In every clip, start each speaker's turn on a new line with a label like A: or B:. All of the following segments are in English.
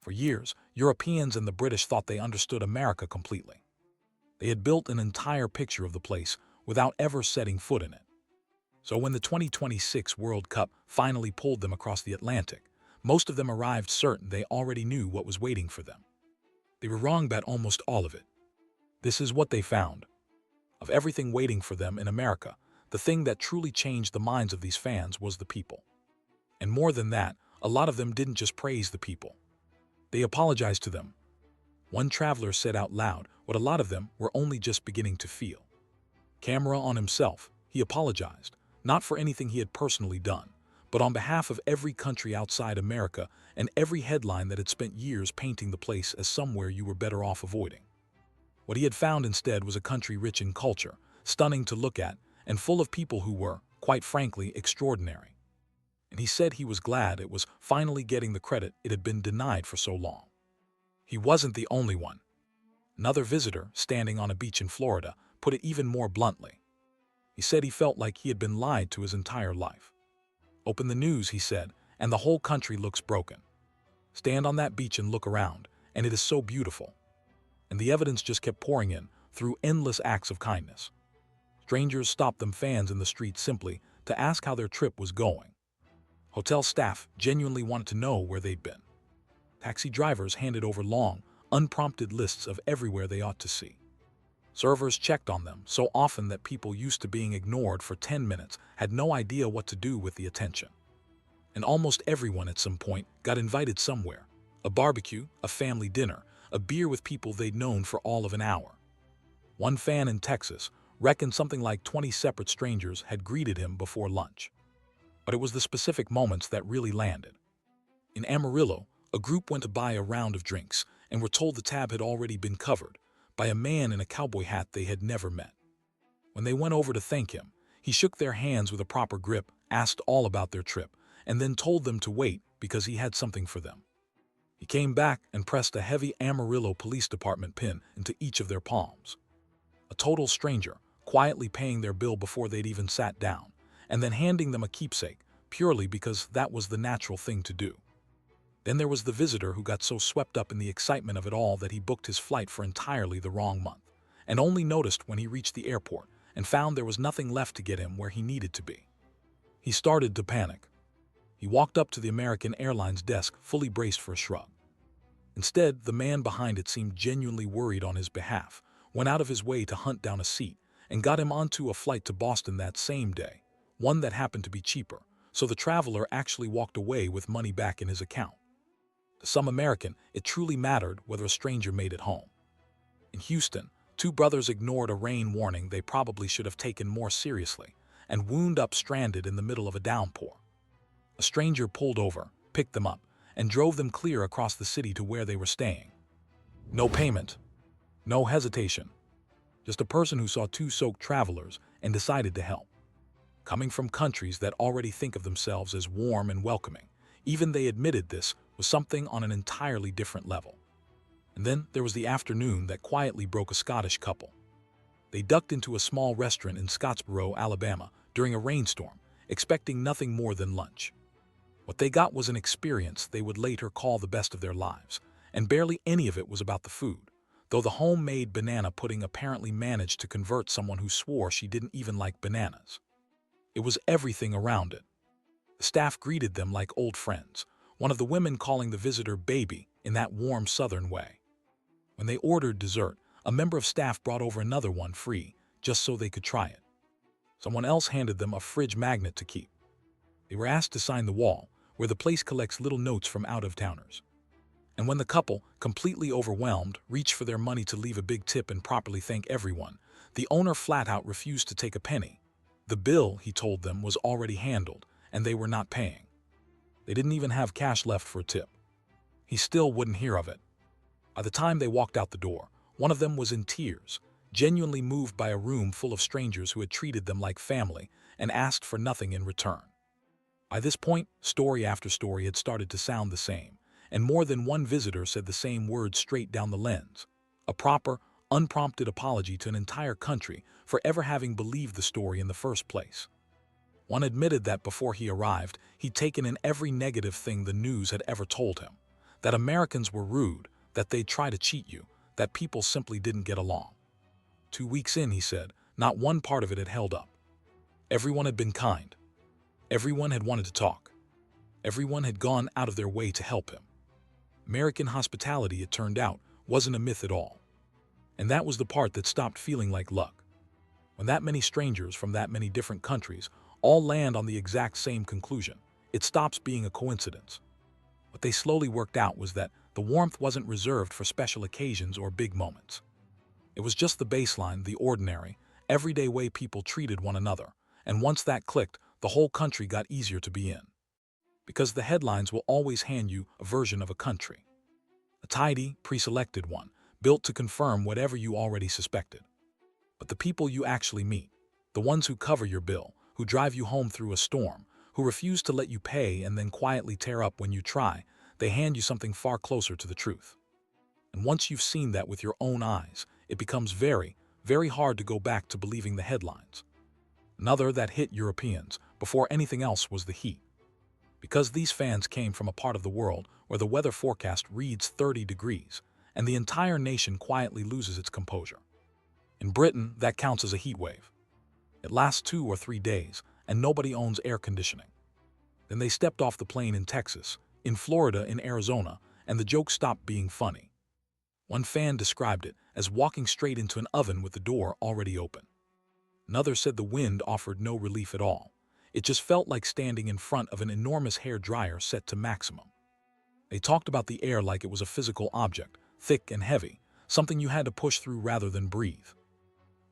A: For years, Europeans and the British thought they understood America completely. They had built an entire picture of the place without ever setting foot in it. So when the 2026 World Cup finally pulled them across the Atlantic, most of them arrived certain they already knew what was waiting for them. They were wrong about almost all of it. This is what they found. Of everything waiting for them in America, the thing that truly changed the minds of these fans was the people. And more than that, a lot of them didn't just praise the people. They apologized to them. One traveler said out loud what a lot of them were only just beginning to feel. Camera on himself, he apologized, not for anything he had personally done, but on behalf of every country outside America and every headline that had spent years painting the place as somewhere you were better off avoiding. What he had found instead was a country rich in culture, stunning to look at, and full of people who were, quite frankly, extraordinary. And he said he was glad it was finally getting the credit it had been denied for so long. He wasn't the only one. Another visitor, standing on a beach in Florida, put it even more bluntly. He said he felt like he had been lied to his entire life. Open the news, he said, and the whole country looks broken. Stand on that beach and look around, and it is so beautiful. And the evidence just kept pouring in through endless acts of kindness. Strangers stopped them fans in the street simply to ask how their trip was going. Hotel staff genuinely wanted to know where they'd been. Taxi drivers handed over long, unprompted lists of everywhere they ought to see. Servers checked on them so often that people used to being ignored for 10 minutes had no idea what to do with the attention. And almost everyone at some point got invited somewhere. A barbecue, a family dinner, a beer with people they'd known for all of an hour. One fan in Texas reckoned something like 20 separate strangers had greeted him before lunch. But it was the specific moments that really landed. In Amarillo, a group went to buy a round of drinks and were told the tab had already been covered by a man in a cowboy hat they had never met. When they went over to thank him, he shook their hands with a proper grip, asked all about their trip, and then told them to wait because he had something for them. He came back and pressed a heavy Amarillo Police Department pin into each of their palms. A total stranger, quietly paying their bill before they'd even sat down, and then handing them a keepsake, purely because that was the natural thing to do. Then there was the visitor who got so swept up in the excitement of it all that he booked his flight for entirely the wrong month, and only noticed when he reached the airport and found there was nothing left to get him where he needed to be. He started to panic. He walked up to the American Airlines desk, fully braced for a shrug. Instead, the man behind it seemed genuinely worried on his behalf, went out of his way to hunt down a seat, and got him onto a flight to Boston that same day, one that happened to be cheaper, so the traveler actually walked away with money back in his account. To some American, it truly mattered whether a stranger made it home. In Houston, two brothers ignored a rain warning they probably should have taken more seriously and wound up stranded in the middle of a downpour. A stranger pulled over, picked them up, and drove them clear across the city to where they were staying. No payment, no hesitation. Just a person who saw two soaked travelers and decided to help. Coming from countries that already think of themselves as warm and welcoming, even they admitted this was something on an entirely different level. And then there was the afternoon that quietly broke a Scottish couple. They ducked into a small restaurant in Scottsboro, Alabama, during a rainstorm, expecting nothing more than lunch. What they got was an experience they would later call the best of their lives, and barely any of it was about the food, though the homemade banana pudding apparently managed to convert someone who swore she didn't even like bananas. It was everything around it. The staff greeted them like old friends, one of the women calling the visitor baby in that warm southern way. When they ordered dessert, a member of staff brought over another one free, just so they could try it. Someone else handed them a fridge magnet to keep. They were asked to sign the wall, where the place collects little notes from out-of-towners. And when the couple, completely overwhelmed, reached for their money to leave a big tip and properly thank everyone, the owner flat out refused to take a penny. The bill, he told them, was already handled, and they were not paying. They didn't even have cash left for a tip. He still wouldn't hear of it. By the time they walked out the door, one of them was in tears, genuinely moved by a room full of strangers who had treated them like family and asked for nothing in return. By this point, story after story had started to sound the same, and more than one visitor said the same words straight down the lens. A proper, unprompted apology to an entire country for ever having believed the story in the first place. One admitted that before he arrived, he'd taken in every negative thing the news had ever told him, that Americans were rude, that they'd try to cheat you, that people simply didn't get along. 2 weeks in, he said, not one part of it had held up. Everyone had been kind. Everyone had wanted to talk. Everyone had gone out of their way to help him. American hospitality, it turned out, wasn't a myth at all. And that was the part that stopped feeling like luck. When that many strangers from that many different countries all land on the exact same conclusion, it stops being a coincidence. What they slowly worked out was that the warmth wasn't reserved for special occasions or big moments. It was just the baseline, the ordinary, everyday way people treated one another, and once that clicked, the whole country got easier to be in. Because the headlines will always hand you a version of a country. A tidy, pre-selected one, built to confirm whatever you already suspected. But the people you actually meet, the ones who cover your bill, who drive you home through a storm, who refuse to let you pay and then quietly tear up when you try, they hand you something far closer to the truth. And once you've seen that with your own eyes, it becomes very, very hard to go back to believing the headlines. Another that hit Europeans before anything else was the heat. Because these fans came from a part of the world where the weather forecast reads 30 degrees, and the entire nation quietly loses its composure. In Britain, that counts as a heat wave. It lasts 2 or 3 days, and nobody owns air conditioning. Then they stepped off the plane in Texas, in Florida, in Arizona, and the joke stopped being funny. One fan described it as walking straight into an oven with the door already open. Another said the wind offered no relief at all. It just felt like standing in front of an enormous hair dryer set to maximum. They talked about the air like it was a physical object, thick and heavy, something you had to push through rather than breathe.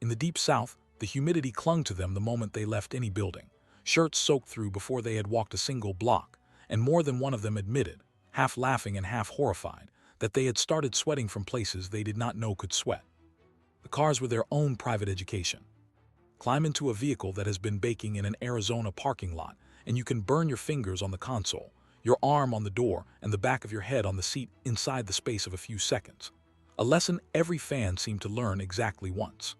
A: In the deep south, the humidity clung to them the moment they left any building, shirts soaked through before they had walked a single block, and more than one of them admitted, half laughing and half horrified, that they had started sweating from places they did not know could sweat. The cars were their own private education. Climb into a vehicle that has been baking in an Arizona parking lot, and you can burn your fingers on the console, your arm on the door, and the back of your head on the seat inside the space of a few seconds. A lesson every fan seemed to learn exactly once.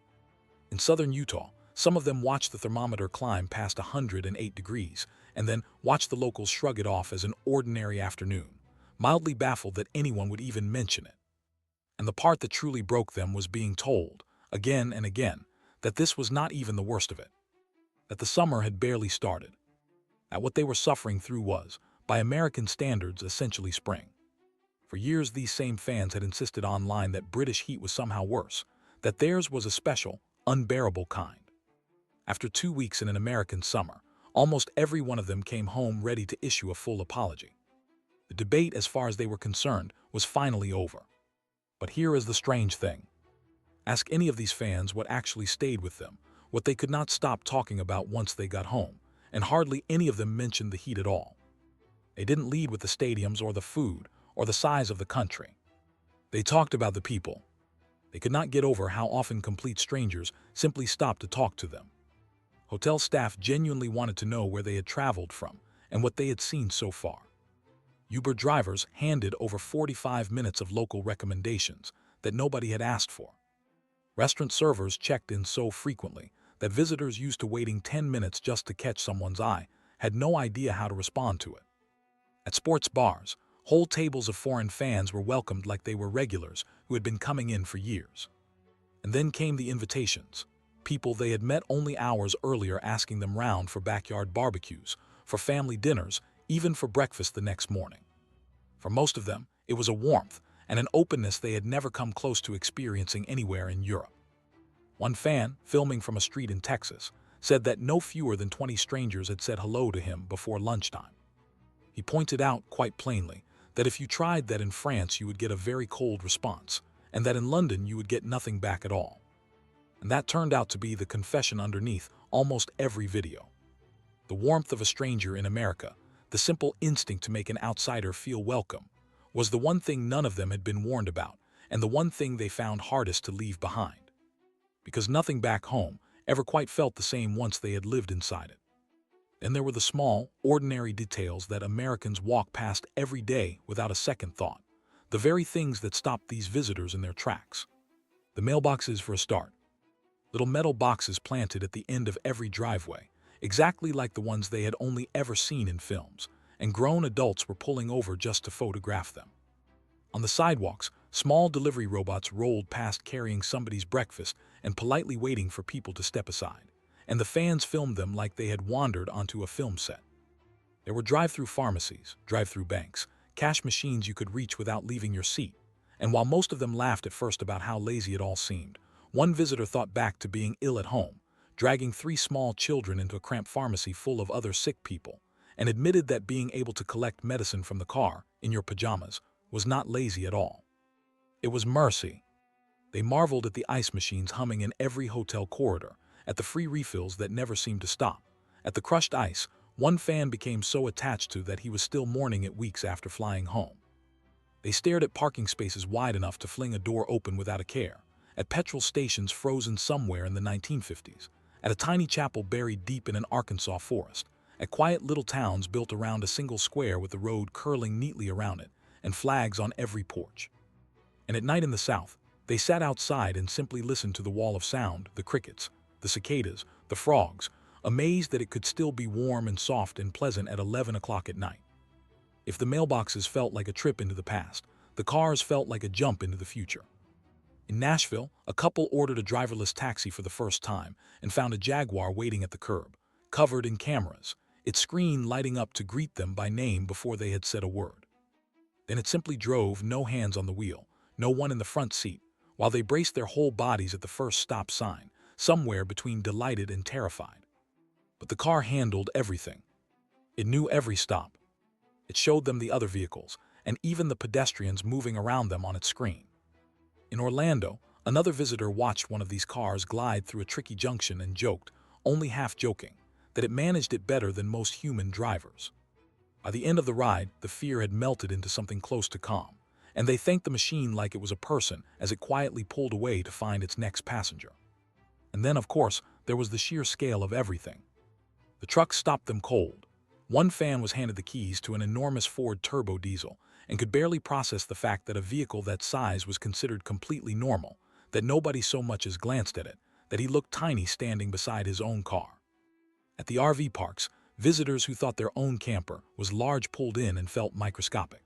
A: In southern Utah, some of them watched the thermometer climb past 108 degrees, and then watched the locals shrug it off as an ordinary afternoon, mildly baffled that anyone would even mention it. And the part that truly broke them was being told, again and again, that this was not even the worst of it. That the summer had barely started. That what they were suffering through was, by American standards, essentially spring. For years, these same fans had insisted online that British heat was somehow worse, that theirs was a special, unbearable kind. After 2 weeks in an American summer, almost every one of them came home ready to issue a full apology. The debate, as far as they were concerned, was finally over. But here is the strange thing. Ask any of these fans what actually stayed with them, what they could not stop talking about once they got home, and hardly any of them mentioned the heat at all. They didn't lead with the stadiums or the food or the size of the country. They talked about the people. They could not get over how often complete strangers simply stopped to talk to them. Hotel staff genuinely wanted to know where they had traveled from and what they had seen so far. Uber drivers handed over 45 minutes of local recommendations that nobody had asked for. Restaurant servers checked in so frequently that visitors used to waiting 10 minutes just to catch someone's eye had no idea how to respond to it. At sports bars, whole tables of foreign fans were welcomed like they were regulars who had been coming in for years. And then came the invitations, people they had met only hours earlier asking them round for backyard barbecues, for family dinners, even for breakfast the next morning. For most of them, it was a warmth and an openness they had never come close to experiencing anywhere in Europe. One fan, filming from a street in Texas, said that no fewer than 20 strangers had said hello to him before lunchtime. He pointed out quite plainly that if you tried that in France you would get a very cold response, and that in London you would get nothing back at all. And that turned out to be the confession underneath almost every video. The warmth of a stranger in America, the simple instinct to make an outsider feel welcome, was the one thing none of them had been warned about, and the one thing they found hardest to leave behind. Because nothing back home ever quite felt the same once they had lived inside it. Then there were the small, ordinary details that Americans walk past every day without a second thought, the very things that stopped these visitors in their tracks. The mailboxes, for a start. Little metal boxes planted at the end of every driveway, exactly like the ones they had only ever seen in films, and grown adults were pulling over just to photograph them. On the sidewalks, small delivery robots rolled past carrying somebody's breakfast and politely waiting for people to step aside, and the fans filmed them like they had wandered onto a film set. There were drive-through pharmacies, drive-through banks, cash machines you could reach without leaving your seat, and while most of them laughed at first about how lazy it all seemed, one visitor thought back to being ill at home, dragging 3 small children into a cramped pharmacy full of other sick people, and admitted that being able to collect medicine from the car, in your pajamas, was not lazy at all. It was mercy. They marveled at the ice machines humming in every hotel corridor, at the free refills that never seemed to stop, at the crushed ice one fan became so attached to that he was still mourning it weeks after flying home. They stared at parking spaces wide enough to fling a door open without a care, at petrol stations frozen somewhere in the 1950s, at a tiny chapel buried deep in an Arkansas forest, at quiet little towns built around a single square with the road curling neatly around it, and flags on every porch. And at night in the South, they sat outside and simply listened to the wall of sound, the crickets, the cicadas, the frogs, amazed that it could still be warm and soft and pleasant at 11 o'clock at night. If the mailboxes felt like a trip into the past, the cars felt like a jump into the future. In Nashville, a couple ordered a driverless taxi for the first time and found a Jaguar waiting at the curb, covered in cameras, its screen lighting up to greet them by name before they had said a word. Then it simply drove, no hands on the wheel, no one in the front seat, while they braced their whole bodies at the first stop sign, somewhere between delighted and terrified. But the car handled everything. It knew every stop. It showed them the other vehicles, and even the pedestrians moving around them on its screen. In Orlando, another visitor watched one of these cars glide through a tricky junction and joked, only half joking, that it managed it better than most human drivers. By the end of the ride, the fear had melted into something close to calm, and they thanked the machine like it was a person as it quietly pulled away to find its next passenger. And then, of course, there was the sheer scale of everything. The truck stopped them cold. One fan was handed the keys to an enormous Ford turbo diesel and could barely process the fact that a vehicle that size was considered completely normal, that nobody so much as glanced at it, that he looked tiny standing beside his own car. At the RV parks, visitors who thought their own camper was large pulled in and felt microscopic.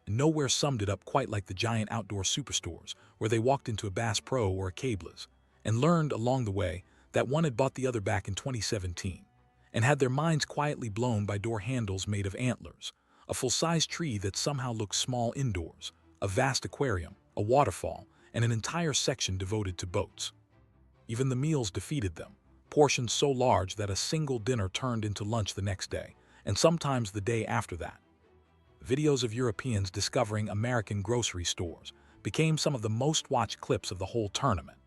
A: And nowhere summed it up quite like the giant outdoor superstores where they walked into a Bass Pro or a Cabela's and learned along the way that one had bought the other back in 2017. And had their minds quietly blown by door handles made of antlers, a full-size tree that somehow looked small indoors, a vast aquarium, a waterfall, and an entire section devoted to boats. Even the meals defeated them, portions so large that a single dinner turned into lunch the next day, and sometimes the day after that. Videos of Europeans discovering American grocery stores became some of the most watched clips of the whole tournament.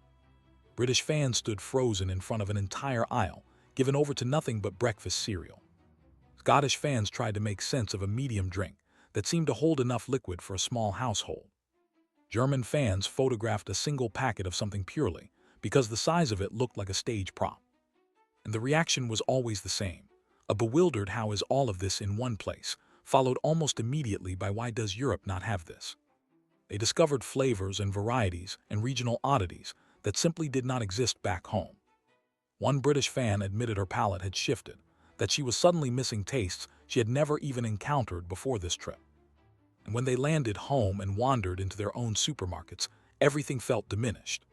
A: British fans stood frozen in front of an entire aisle, given over to nothing but breakfast cereal. Scottish fans tried to make sense of a medium drink that seemed to hold enough liquid for a small household. German fans photographed a single packet of something purely because the size of it looked like a stage prop. And the reaction was always the same, a bewildered "how is all of this in one place," followed almost immediately by "why does Europe not have this?" They discovered flavors and varieties and regional oddities that simply did not exist back home. One British fan admitted her palate had shifted, that she was suddenly missing tastes she had never even encountered before this trip. And when they landed home and wandered into their own supermarkets, everything felt diminished.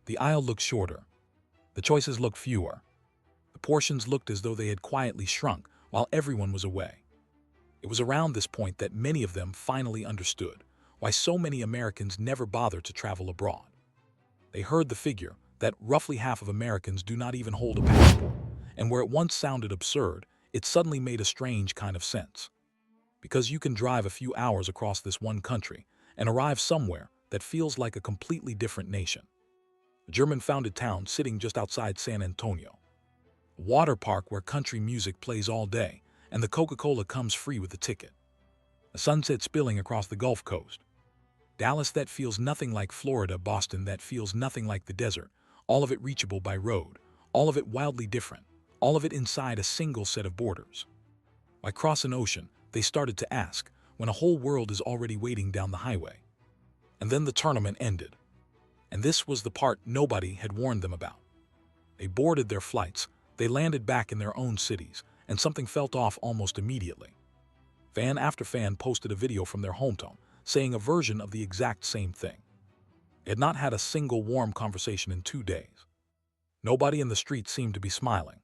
A: The aisle looked shorter. The choices looked fewer. The portions looked as though they had quietly shrunk while everyone was away. It was around this point that many of them finally understood why so many Americans never bother to travel abroad. They heard the figure that roughly half of Americans do not even hold a passport, and where it once sounded absurd, it suddenly made a strange kind of sense. Because you can drive a few hours across this one country and arrive somewhere that feels like a completely different nation. A German-founded town sitting just outside San Antonio. A water park where country music plays all day and the Coca-Cola comes free with the ticket. A sunset spilling across the Gulf Coast. Dallas that feels nothing like Florida, Boston that feels nothing like the desert, all of it reachable by road, all of it wildly different, all of it inside a single set of borders. Why cross an ocean, they started to ask, when a whole world is already waiting down the highway? And then the tournament ended. And this was the part nobody had warned them about. They boarded their flights, they landed back in their own cities, and something felt off almost immediately. Fan after fan posted a video from their hometown, saying a version of the exact same thing. They had not had a single warm conversation in 2 days. Nobody in the street seemed to be smiling.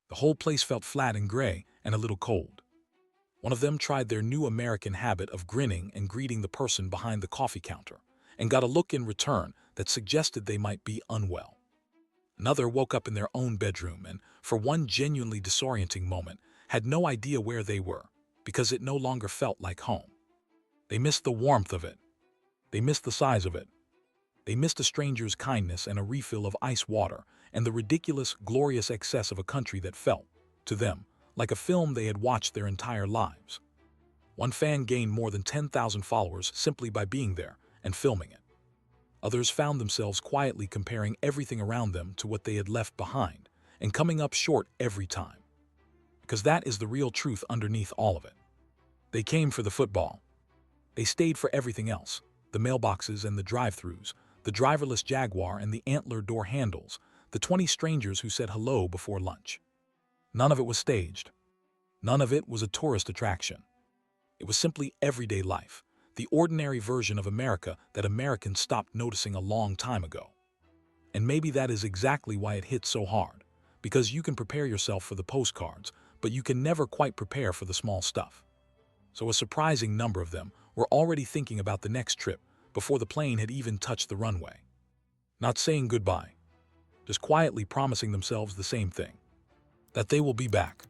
A: The whole place felt flat and gray and a little cold. One of them tried their new American habit of grinning and greeting the person behind the coffee counter, and got a look in return that suggested they might be unwell. Another woke up in their own bedroom and, for one genuinely disorienting moment, had no idea where they were, because it no longer felt like home. They missed the warmth of it. They missed the size of it. They missed a stranger's kindness and a refill of ice water and the ridiculous, glorious excess of a country that felt, to them, like a film they had watched their entire lives. One fan gained more than 10,000 followers simply by being there and filming it. Others found themselves quietly comparing everything around them to what they had left behind and coming up short every time. Because that is the real truth underneath all of it. They came for the football. They stayed for everything else, the mailboxes and the drive-thrus, the driverless Jaguar and the antler door handles, the 20 strangers who said hello before lunch. None of it was staged. None of it was a tourist attraction. It was simply everyday life, the ordinary version of America that Americans stopped noticing a long time ago. And maybe that is exactly why it hits so hard, because you can prepare yourself for the postcards, but you can never quite prepare for the small stuff. So a surprising number of them were already thinking about the next trip before the plane had even touched the runway. Not saying goodbye, just quietly promising themselves the same thing, that they will be back.